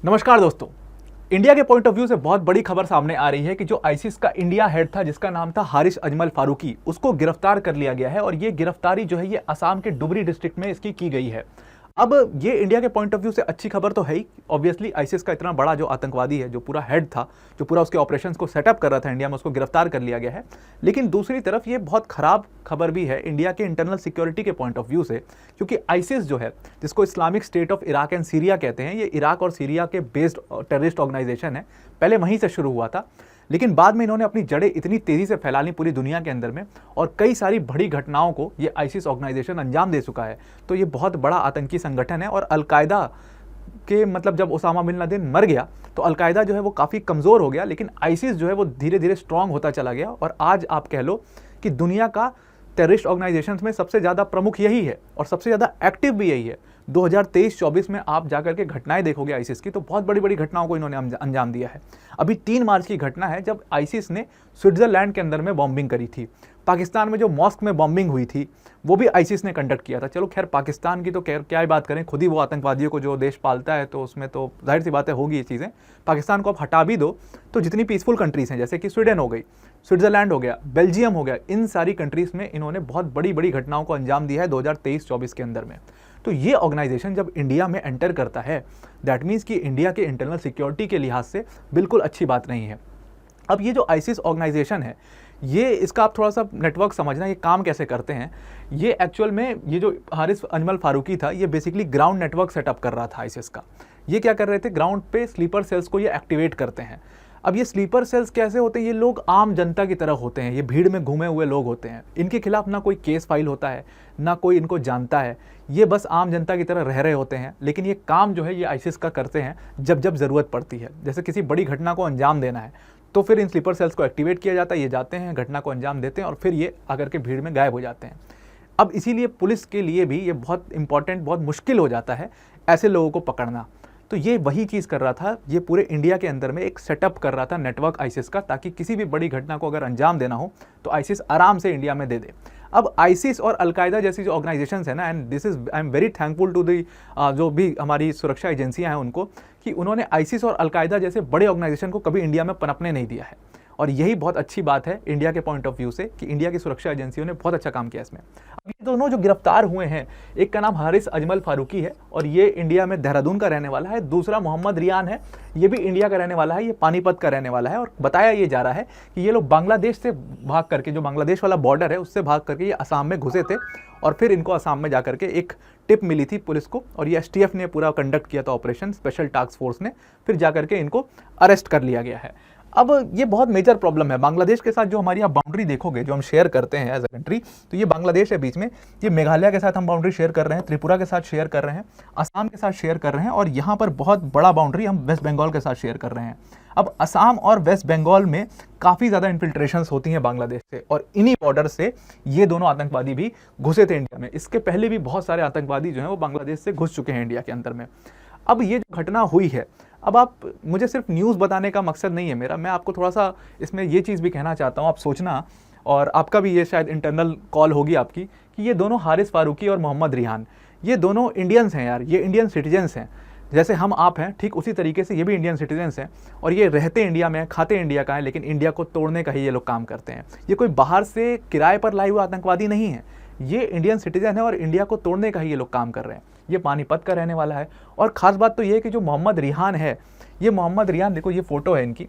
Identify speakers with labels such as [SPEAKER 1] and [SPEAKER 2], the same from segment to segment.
[SPEAKER 1] नमस्कार दोस्तों। इंडिया के पॉइंट ऑफ व्यू से बहुत बड़ी खबर सामने आ रही है कि जो आईसिस का इंडिया हेड था जिसका नाम था हारिस अजमल फारूकी, उसको गिरफ्तार कर लिया गया है और ये गिरफ्तारी जो है ये असम के डुबरी डिस्ट्रिक्ट में इसकी की गई है। अब ये इंडिया के पॉइंट ऑफ व्यू से अच्छी खबर तो है ही। ऑब्वियसली आईसिस का इतना बड़ा जो आतंकवादी है, जो पूरा हेड था, जो पूरा उसके ऑपरेशंस को सेटअप कर रहा था इंडिया में, उसको गिरफ्तार कर लिया गया है। लेकिन दूसरी तरफ ये बहुत खराब खबर भी है इंडिया के इंटरनल सिक्योरिटी के पॉइंट ऑफ व्यू से, क्योंकि आईसिस जो है, जिसको Islamic state of Iraq and Syria कहते हैं, ये इराक और सीरिया के बेस्ड टेररिस्ट ऑर्गेनाइजेशन है। पहले वहीं से शुरू हुआ था, लेकिन बाद में इन्होंने अपनी जड़ें इतनी तेजी से फैला ली पूरी दुनिया के अंदर में, और कई सारी बड़ी घटनाओं को ये आईसिस ऑर्गेनाइजेशन अंजाम दे चुका है। तो ये बहुत बड़ा आतंकी संगठन है। और अलकायदा के मतलब जब ओसामा बिन लादेन मर गया तो अलकायदा जो है वो काफ़ी कमज़ोर हो गया, लेकिन आईसिस जो है वो धीरे धीरे स्ट्रांग होता चला गया। और आज आप कह लो कि दुनिया का टेररिस्ट ऑर्गेनाइजेशंस में सबसे ज़्यादा प्रमुख यही है और सबसे ज़्यादा एक्टिव भी यही है। 2023-24 में आप जाकर के घटनाएं देखोगे आईसिस की, तो बहुत बड़ी बड़ी घटनाओं को इन्होंने अंजाम दिया है। अभी 3 मार्च की घटना है जब आईसिस ने स्विट्जरलैंड के अंदर में बॉम्बिंग करी थी। पाकिस्तान में जो मॉस्क में बॉम्बिंग हुई थी वो भी आईसिस ने कंडक्ट किया था। चलो खैर, पाकिस्तान की तो क्या ही बात करें, खुद ही वो आतंकवादियों को जो देश पालता है, तो उसमें तो जाहिर सी बातें होगी ये चीज़ें। पाकिस्तान को आप हटा भी दो तो जितनी पीसफुल कंट्रीज़ हैं, जैसे कि स्वीडन हो गई, स्विट्जरलैंड हो गया, बेल्जियम हो गया, इन सारी कंट्रीज़ में इन्होंने बहुत बड़ी बड़ी घटनाओं को अंजाम दिया है 2023-24 के अंदर में। तो ये ऑर्गेनाइजेशन जब इंडिया में एंटर करता है, दैट मीन्स कि इंडिया के इंटरनल सिक्योरिटी के लिहाज से बिल्कुल अच्छी बात नहीं है। अब ये जो आईसिस ऑर्गेनाइजेशन है, ये इसका आप थोड़ा सा नेटवर्क समझना, ये काम कैसे करते हैं। ये एक्चुअल में ये जो हारिस अजमल फारूकी था, ये बेसिकली ग्राउंड नेटवर्क सेटअप कर रहा था आईसिस का। ये क्या कर रहे थे, ग्राउंड पे स्लीपर सेल्स को ये एक्टिवेट करते हैं। अब ये स्लीपर सेल्स कैसे होते हैं, ये लोग आम जनता की तरह होते हैं, ये भीड़ में घूमे हुए लोग होते हैं। इनके खिलाफ ना कोई केस फाइल होता है, ना कोई इनको जानता है, ये बस आम जनता की तरह रह रहे होते हैं। लेकिन ये काम जो है ये आईसिस का करते हैं जब जब ज़रूरत पड़ती है। जैसे किसी बड़ी घटना को अंजाम देना है तो फिर इन स्लीपर सेल्स को एक्टिवेट किया जाता है, ये जाते हैं, घटना को अंजाम देते हैं और फिर ये आकर के भीड़ में गायब हो जाते हैं। अब इसीलिए पुलिस के लिए भी ये बहुत इंपॉर्टेंट, बहुत मुश्किल हो जाता है ऐसे लोगों को पकड़ना। तो ये वही चीज़ कर रहा था, ये पूरे इंडिया के अंदर में एक सेटअप कर रहा था नेटवर्क आईसिस का, ताकि किसी भी बड़ी घटना को अगर अंजाम देना हो तो आईसिस आराम से इंडिया में दे दे। अब आईसिस और अलकायदा जैसी जो ऑर्गेनाइजेशंस है ना, and this is I am very thankful to the जो भी हमारी सुरक्षा एजेंसियां हैं उनको, कि उन्होंने आईसिस और अलकायदा जैसे बड़े ऑर्गेनाइजेशन को कभी इंडिया में पनपने नहीं दिया है। और यही बहुत अच्छी बात है इंडिया के पॉइंट ऑफ व्यू से, कि इंडिया की सुरक्षा एजेंसियों ने बहुत अच्छा काम किया इसमें। अब ये दोनों जो गिरफ्तार हुए हैं, एक का नाम हारिस अजमल फारूकी है और ये इंडिया में देहरादून का रहने वाला है। दूसरा मोहम्मद रियान है, ये भी इंडिया का रहने वाला है, ये पानीपत का रहने वाला है। और बताया ये जा रहा है कि ये लोग बांग्लादेश से भाग करके, जो बांग्लादेश वाला बॉर्डर है उससे भाग करके ये असम में घुसे थे, और फिर इनको असम में जाकर के एक टिप मिली थी पुलिस को, और ये एसटीएफ ने पूरा कंडक्ट किया था ऑपरेशन, स्पेशल टास्क फोर्स ने, फिर जाकर के इनको अरेस्ट कर लिया गया है। अब ये बहुत मेजर प्रॉब्लम है बांग्लादेश के साथ। जो हमारी आप बाउंड्री देखोगे, जो हम शेयर करते हैं एज अ कंट्री, तो ये बांग्लादेश है बीच में, ये मेघालय के साथ हम बाउंड्री शेयर कर रहे हैं, त्रिपुरा के साथ शेयर कर रहे हैं, असम के साथ शेयर कर रहे हैं, और यहाँ पर बहुत बड़ा बाउंड्री हम वेस्ट बंगाल के साथ शेयर कर रहे हैं। अब असम और वेस्ट बंगाल में काफ़ी ज़्यादा इन्फिल्ट्रेशंस होती हैं बांग्लादेश से, और इन्हीं बॉर्डर से ये दोनों आतंकवादी भी घुसे थे इंडिया में। इसके पहले भी बहुत सारे आतंकवादी जो हैं वो बांग्लादेश से घुस चुके हैं इंडिया के अंदर में। अब ये जो घटना हुई है, अब आप, मुझे सिर्फ न्यूज़ बताने का मकसद नहीं है मेरा, मैं आपको थोड़ा सा इसमें ये चीज़ भी कहना चाहता हूँ, आप सोचना, और आपका भी ये शायद इंटरनल कॉल होगी आपकी, कि ये दोनों हारिस फारूकी और मोहम्मद रिहान, ये दोनों इंडियंस हैं यार, ये इंडियन सिटीजन्स हैं। जैसे हम आप हैं, ठीक उसी तरीके से ये भी इंडियन सिटीजन्स हैं, और ये रहते इंडिया में, खाते इंडिया का है, लेकिन इंडिया को तोड़ने का ही ये लोग काम करते हैं। ये कोई बाहर से किराए पर लाए हुए आतंकवादी नहीं है, ये इंडियन सिटीजन है और इंडिया को तोड़ने का ही ये लोग काम कर रहे हैं। ये पानीपत का रहने वाला है। और ख़ास बात तो ये है कि जो मोहम्मद रिहान है, ये मोहम्मद रिहान, देखो ये फ़ोटो है इनकी,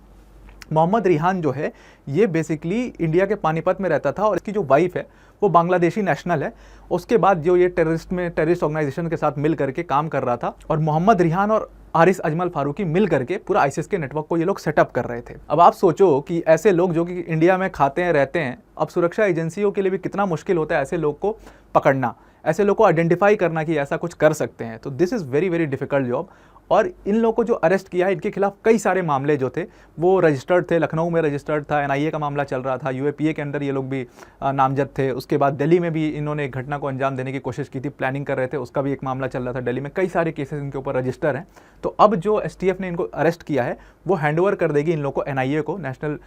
[SPEAKER 1] मोहम्मद रिहान जो है ये बेसिकली इंडिया के पानीपत में रहता था, और इसकी जो वाइफ है वो बांग्लादेशी नेशनल है। उसके बाद जो ये टेररिस्ट ऑर्गेनाइजेशन के साथ मिल करके काम कर रहा था, और मोहम्मद रिहान और हारिस अजमल फारूकी मिल करके पूरा आईसिस के नेटवर्क को ये लोग सेटअप कर रहे थे। अब आप सोचो कि ऐसे लोग जो कि इंडिया में खाते हैं, रहते हैं, अब सुरक्षा एजेंसियों के लिए भी कितना मुश्किल होता है ऐसे लोग को पकड़ना, ऐसे लोग को आइडेंटिफाई करना कि ऐसा कुछ कर सकते हैं। तो this is very very difficult job. और इन लोगों को जो अरेस्ट किया है, इनके खिलाफ कई सारे मामले जो थे वो रजिस्टर्ड थे। लखनऊ में रजिस्टर्ड था, एनआईए का मामला चल रहा था, यूएपीए के अंदर ये लोग भी नामजद थे। उसके बाद दिल्ली में भी इन्होंने एक घटना को अंजाम देने की कोशिश की थी, प्लानिंग कर रहे थे, उसका भी एक मामला चल रहा था दिल्ली में। कई सारे केसेस इनके ऊपर रजिस्टर हैं। तो अब जो एसटीएफ ने इनको अरेस्ट किया है वो हैंडओवर कर देगी इन लोगों को एनआईए को, नेशनल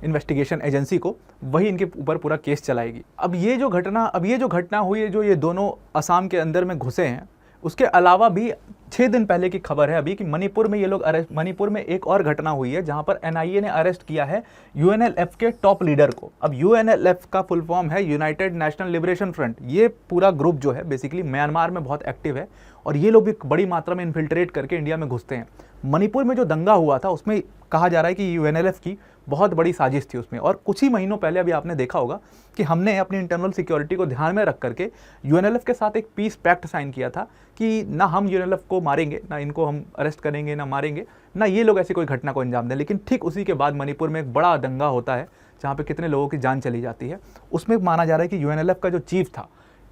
[SPEAKER 1] इन्वेस्टिगेशन एजेंसी को, वही इनके ऊपर पूरा केस चलाएगी। अब ये जो घटना हुई है, जो ये दोनों असम के अंदर में घुसे हैं, उसके अलावा भी 6 दिन पहले की खबर है अभी कि मणिपुर में ये लोग अरेस्ट, मणिपुर में एक और घटना हुई है जहां पर एनआईए ने अरेस्ट किया है यूएनएलएफ के टॉप लीडर को। अब यूएनएलएफ का फुल फॉर्म है यूनाइटेड नेशनल लिबरेशन फ्रंट। ये पूरा ग्रुप जो है बेसिकली म्यांमार में बहुत एक्टिव है और ये लोग भी बड़ी मात्रा में इन्फिल्ट्रेट करके इंडिया में घुसते हैं। मणिपुर में जो दंगा हुआ था उसमें कहा जा रहा है कि यूएनएलएफ की बहुत बड़ी साजिश थी उसमें। और कुछ ही महीनों पहले अभी आपने देखा होगा कि हमने अपनी इंटरनल सिक्योरिटी को ध्यान में रख करके यूएनएलएफ के साथ एक पीस पैक्ट साइन किया था कि ना हम यूएनएलएफ को मारेंगे, ना इनको हम अरेस्ट करेंगे, ना मारेंगे, ना ये लोग ऐसी कोई घटना को अंजाम दें। लेकिन ठीक उसी के बाद मणिपुर में एक बड़ा दंगा होता है जहाँ पे कितने लोगों की जान चली जाती है। उसमें माना जा रहा है कि यूएनएलएफ का जो चीफ था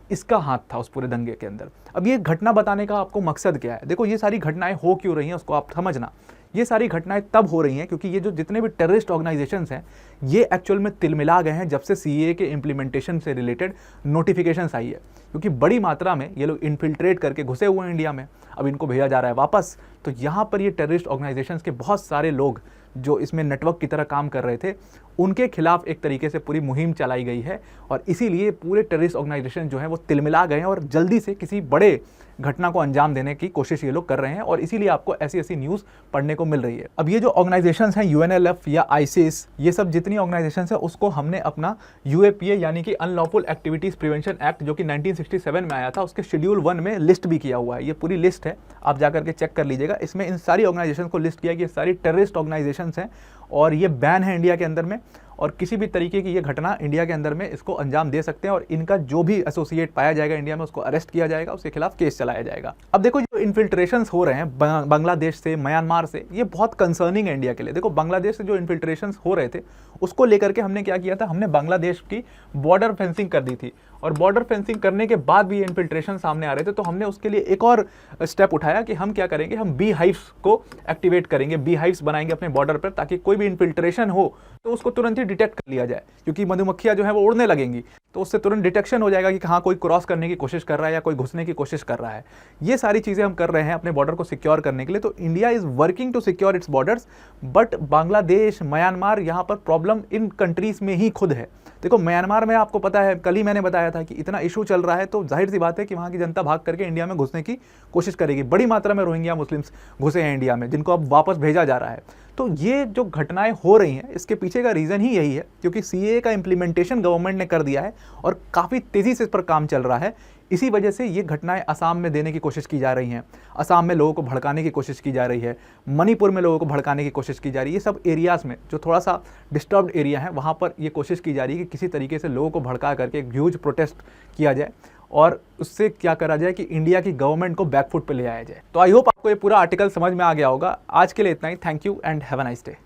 [SPEAKER 1] इसका हाथ था उस पूरे दंगे के अंदर। अब ये घटना बताने का आपको मकसद क्या है? देखो, ये सारी घटनाएं हो क्यों रही हैं उसको आप समझना। ये सारी घटनाएं तब हो रही हैं क्योंकि ये जो जितने भी टेररिस्ट ऑर्गेनाइजेशंस हैं ये एक्चुअल में तिलमिला गए हैं जब से सीएए के इम्प्लीमेंटेशन से रिलेटेड नोटिफिकेशंस आई है, क्योंकि बड़ी मात्रा में ये लोग इन्फिल्ट्रेट करके घुसे हुए हैं इंडिया में। अब इनको भेजा जा रहा है वापस। तो यहाँ पर ये टेररिस्ट ऑर्गेनाइजेशंस के बहुत सारे लोग जो इसमें नेटवर्क की तरह काम कर रहे थे उनके खिलाफ एक तरीके से पूरी मुहिम चलाई गई है और इसीलिए पूरे टेररिस्ट ऑर्गेनाइजेशन जो है वो तिलमिला गए हैं और जल्दी से किसी बड़े घटना को अंजाम देने की कोशिश ये लोग कर रहे हैं और इसीलिए आपको ऐसी ऐसी न्यूज़ पढ़ने को मिल रही है। अब ये जो ऑर्गेनाइजेशंस हैं यूएनएलएफ या आईसिस, ये सब जितनी ऑर्गेनाइजेशंस हैं उसको हमने अपना यूएपीए यानी कि अनलॉफुल एक्टिविटीज प्रिवेंशन एक्ट जो कि 1967 में आया था उसके शेड्यूल 1 में लिस्ट भी किया हुआ है। ये पूरी लिस्ट है, आप जाकर के चेक कर लीजिएगा। इसमें इन सारी ऑर्गेनाइजेशन को लिस्ट किया कि ये सारी टेररिस्ट ऑर्गेनाइजेशंस हैं और ये बैन है इंडिया के अंदर में और किसी भी तरीके की ये घटना इंडिया के अंदर में इसको अंजाम दे सकते हैं और इनका जो भी एसोसिएट पाया जाएगा इंडिया में उसको अरेस्ट किया जाएगा, उसके खिलाफ केस चलाया जाएगा। अब देखो, जो इन्फिल्ट्रेशंस हो रहे हैं बांग्लादेश से, म्यांमार से, ये बहुत कंसर्निंग है इंडिया के लिए। देखो, बांग्लादेश से जो इन्फिल्ट्रेशंस हो रहे थे उसको लेकर के हमने क्या किया था, हमने बांग्लादेश की बॉर्डर फेंसिंग कर दी थी और बॉर्डर फेंसिंग करने के बाद भी ये इन्फिल्ट्रेशन सामने आ रहे थे तो हमने उसके लिए एक और स्टेप उठाया कि हम क्या करेंगे, हम बी हाइव्स को एक्टिवेट करेंगे, बी हाइव्स बनाएंगे अपने बॉर्डर पर ताकि कोई भी इन्फिल्ट्रेशन हो तो उसको तुरंत ही डिटेक्ट कर लिया जाए, क्योंकि मधुमक्खियां जो है वो उड़ने लगेंगी तो उससे तुरंत डिटेक्शन हो जाएगा कि कहाँ कोई क्रॉस करने की कोशिश कर रहा है या कोई घुसने की कोशिश कर रहा है। ये सारी चीज़ें हम कर रहे हैं अपने बॉर्डर को सिक्योर करने के लिए। तो India is working to secure its borders, but Bangladesh, Myanmar, यहाँ पर प्रॉब्लम इन कंट्रीज़ में ही खुद है। देखो, म्यांमार में आपको पता है, कल ही मैंने बताया था कि इतना इशू चल रहा है तो जाहिर सी बात है कि वहाँ की जनता भाग करके इंडिया में घुसने की कोशिश करेगी। बड़ी मात्रा में रोहिंग्या मुस्लिम्स घुसे हैं इंडिया में जिनको अब वापस भेजा जा रहा है। तो ये जो घटनाएं हो रही हैं इसके पीछे का रीज़न ही यही है, क्योंकि सीएए का इम्प्लीमेंटेशन गवर्नमेंट ने कर दिया है और काफ़ी तेज़ी से इस पर काम चल रहा है। इसी वजह से ये घटनाएं असम में देने की कोशिश की जा रही हैं, असम में लोगों को भड़काने की कोशिश की जा रही है, मणिपुर में लोगों को भड़काने की कोशिश की जा रही है। ये सब एरियाज़ में जो थोड़ा सा डिस्टर्ब्ड एरिया है वहाँ पर ये कोशिश की जा रही है कि किसी तरीके से लोगों को भड़का करके एक ह्यूज प्रोटेस्ट किया जाए और उससे क्या करा जाए कि इंडिया की गवर्नमेंट को बैकफुट पे ले आया जाए। तो आई होप आपको ये पूरा आर्टिकल समझ में आ गया होगा। आज के लिए इतना ही। Thank you and have a nice day.